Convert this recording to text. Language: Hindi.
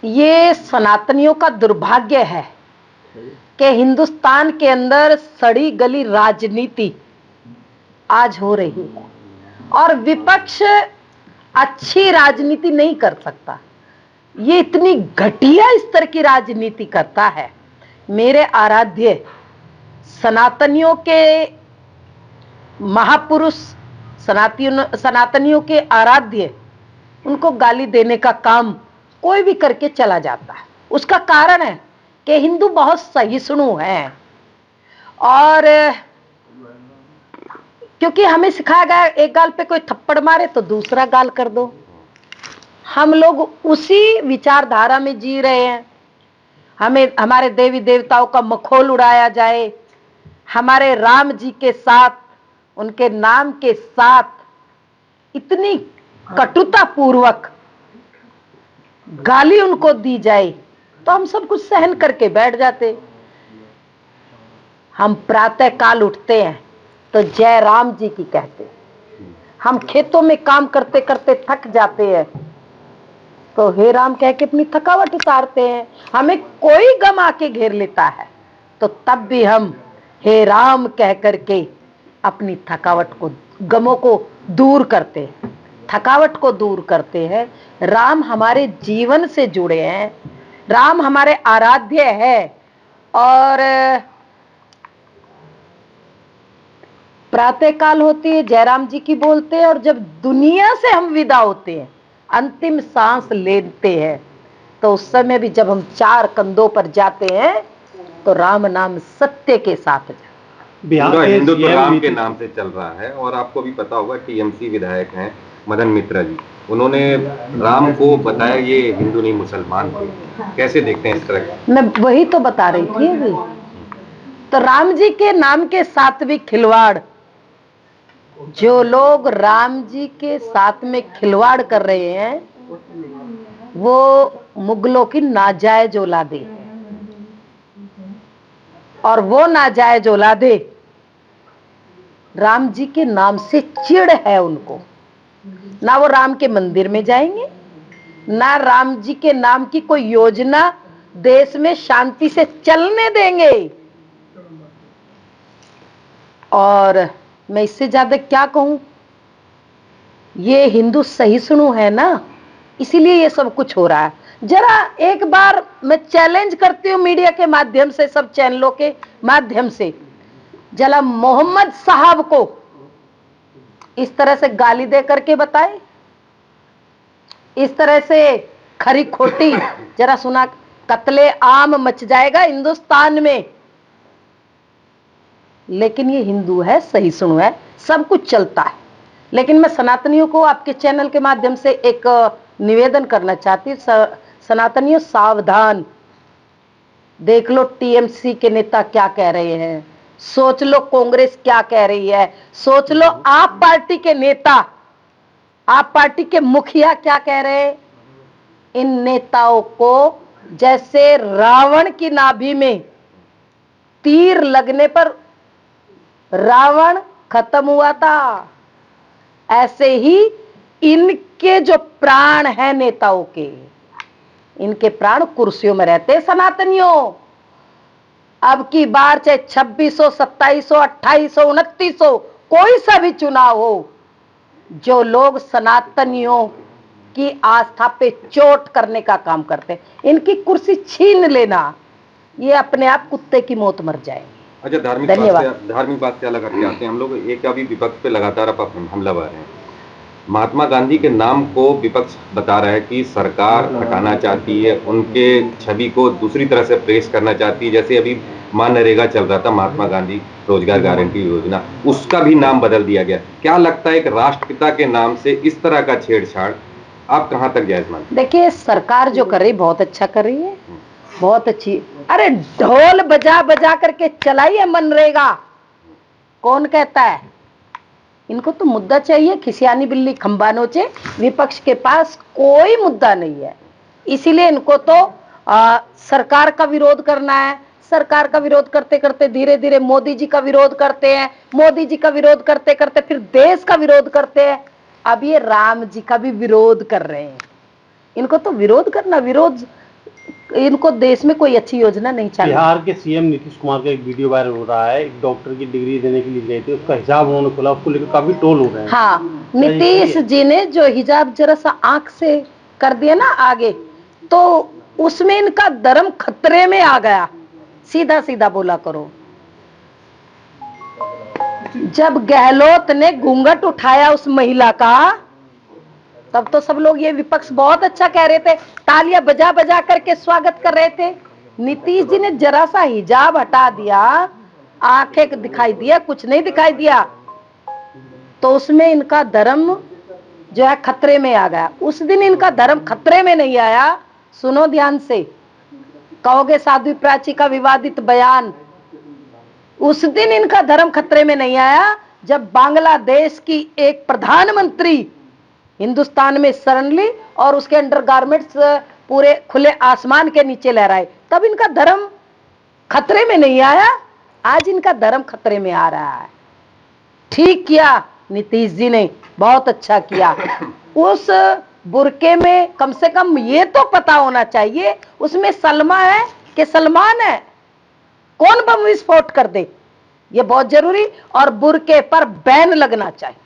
ये सनातनियों का दुर्भाग्य है कि हिंदुस्तान के अंदर सड़ी गली राजनीति आज हो रही है और विपक्ष अच्छी राजनीति नहीं कर सकता। ये इतनी घटिया स्तर की राजनीति करता है। मेरे आराध्य सनातनियों के महापुरुष, सनातनियों के आराध्य, उनको गाली देने का काम कोई भी करके चला जाता है। उसका कारण है कि हिंदू बहुत सहिष्णु हैं और क्योंकि हमें सिखाया गया एक गाल पे कोई थप्पड़ मारे तो दूसरा गाल कर दो। हम लोग उसी विचारधारा में जी रहे हैं। हमें हमारे देवी देवताओं का मखौल उड़ाया जाए, हमारे राम जी के साथ, उनके नाम के साथ इतनी कटुता पूर्वक गाली उनको दी जाए तो हम सब कुछ सहन करके बैठ जाते। हम प्रातः काल उठते हैं तो जय राम जी की कहते। हम खेतों में काम करते करते थक जाते हैं तो हे राम कह के अपनी थकावट उतारते हैं। हमें कोई गम आके घेर लेता है तो तब भी हम हे राम कह करके अपनी थकावट को, गमों को दूर करते हैं, थकावट को दूर करते हैं। राम हमारे जीवन से जुड़े हैं, राम हमारे आराध्य है और प्रातः काल होती है जयराम जी की बोलते हैं और जब दुनिया से हम विदा होते हैं, अंतिम सांस लेते हैं, तो उस समय भी जब हम चार कंधों पर जाते हैं तो राम नाम सत्य के साथ पूरा हिंदुत्व राम के नाम से चल रहा है। और आपको भी पता होगा टीएमसी विधायक हैं मदन मित्रा जी, उन्होंने राम को बताया ये हिंदू नहीं मुसलमान थे। कैसे देखते हैं इस तरह? मैं वही तो बता रही थी अभी। तो राम जी के नाम के साथ भी खिलवाड़, जो लोग राम जी के साथ में खिलवाड़ कर रहे हैं वो मुगलों की नाजायज औलादे, और वो नाजायज औलादे राम जी के नाम से चिढ़ है उनको। ना वो राम के मंदिर में जाएंगे, ना राम जी के नाम की कोई योजना देश में शांति से चलने देंगे। और मैं इससे ज्यादा क्या कहूं, ये हिंदू सहिष्णु है ना, इसीलिए ये सब कुछ हो रहा है। जरा एक बार मैं चैलेंज करती हूँ मीडिया के माध्यम से, सब चैनलों के माध्यम से, जरा मोहम्मद साहब को इस तरह से गाली दे करके बताए, इस तरह से खरी खोटी जरा सुना, कत्ले आम मच जाएगा हिंदुस्तान में। लेकिन ये हिंदू है, सहिष्णु है, सब कुछ चलता है। लेकिन मैं सनातनियों को आपके चैनल के माध्यम से एक निवेदन करना चाहती हूँ, सनातनियों सावधान, देख लो टीएमसी के नेता क्या कह रहे हैं, सोच लो कांग्रेस क्या कह रही है, सोच लो आप पार्टी के नेता, आप पार्टी के मुखिया क्या कह रहे हैं। इन नेताओं को जैसे रावण की नाभि में तीर लगने पर रावण खत्म हुआ था, ऐसे ही इनके जो प्राण हैं नेताओं के, इनके प्राण कुर्सियों में रहते। सनातनियों अब की बार चाहे 2600, 2700, 2800, 2900 कोई सा भी चुनाव हो, जो लोग सनातनियों की आस्था पे चोट करने का काम करते हैं, इनकी कुर्सी छीन लेना, ये अपने आप कुत्ते की मौत मर जाएंगे। अच्छा, धार्मिक बात से अलग करके आते हैं हम लोग। एक अभी विपक्ष पे लगातार आप हमलावर हैं। महात्मा गांधी के नाम को विपक्ष बता रहा है कि सरकार हटाना चाहती है, उनके छवि को दूसरी तरह से प्रेस करना चाहती है। जैसे अभी मनरेगा चल रहा था, महात्मा गांधी रोजगार गारंटी योजना, उसका भी नाम बदल दिया गया। क्या लगता है कि राष्ट्रपिता के नाम से इस तरह का छेड़छाड़ आप कहां तक जायज मानते हैं? देखिए, सरकार जो कर रही बहुत अच्छा कर रही है, बहुत अच्छी। अरे ढोल बजा बजा करके चलाई है मनरेगा, कौन कहता है? इनको तो मुद्दा चाहिए, खिसियानी बिल्ली खंबा नोचे। विपक्ष के पास कोई मुद्दा नहीं है, इसीलिए इनको तो सरकार का विरोध करना है। सरकार का विरोध करते करते धीरे धीरे मोदी जी का विरोध करते हैं, मोदी जी का विरोध करते करते फिर देश का विरोध करते हैं, अब ये राम जी का भी विरोध कर रहे हैं। इनको तो विरोध करना, विरोध इनको देश में कोई अच्छी योजना नहीं चाहिए। बिहार के सीएम नीतीश कुमार का एक वीडियो वायरल हो रहा है, एक डॉक्टर की डिग्री देने के लिए गए थे, उसका हिजाब उन्होंने खोला, उसको लेकर काफी ट्रोल हो रहे हैं। हाँ, नीतीश जी ने जो हिजाब जरा सा आंख से कर दिया ना आगे, तो उसमें इनका धर्म खतरे में आ गया। सीधा सीधा बोला करो। जब गहलोत ने घूंघट उठाया उस महिला का, तब तो सब लोग, ये विपक्ष बहुत अच्छा कह रहे थे, तालियां बजा बजा करके स्वागत कर रहे थे। नीतीश जी ने जरा सा हिजाब हटा दिया, आंखें दिखाई दिया, कुछ नहीं दिखाई दिया, तो उसमें इनका धर्म जो है खतरे में आ गया। उस दिन इनका धर्म खतरे में नहीं आया, सुनो ध्यान से, कहोगे साध्वी प्राची का विवादित बयान, उस दिन इनका धर्म खतरे में नहीं आया जब बांग्लादेश की एक प्रधानमंत्री हिंदुस्तान में शरण ली और उसके अंडरगारमेंट्स पूरे खुले आसमान के नीचे लहराए, तब इनका धर्म खतरे में नहीं आया। आज इनका धर्म खतरे में आ रहा है। ठीक किया नीतीश जी ने, बहुत अच्छा किया। उस बुरके में कम से कम ये तो पता होना चाहिए उसमें सलमा है कि सलमान है, कौन बम विस्फोट कर दे, ये बहुत जरूरी। और बुरके पर बैन लगना चाहिए।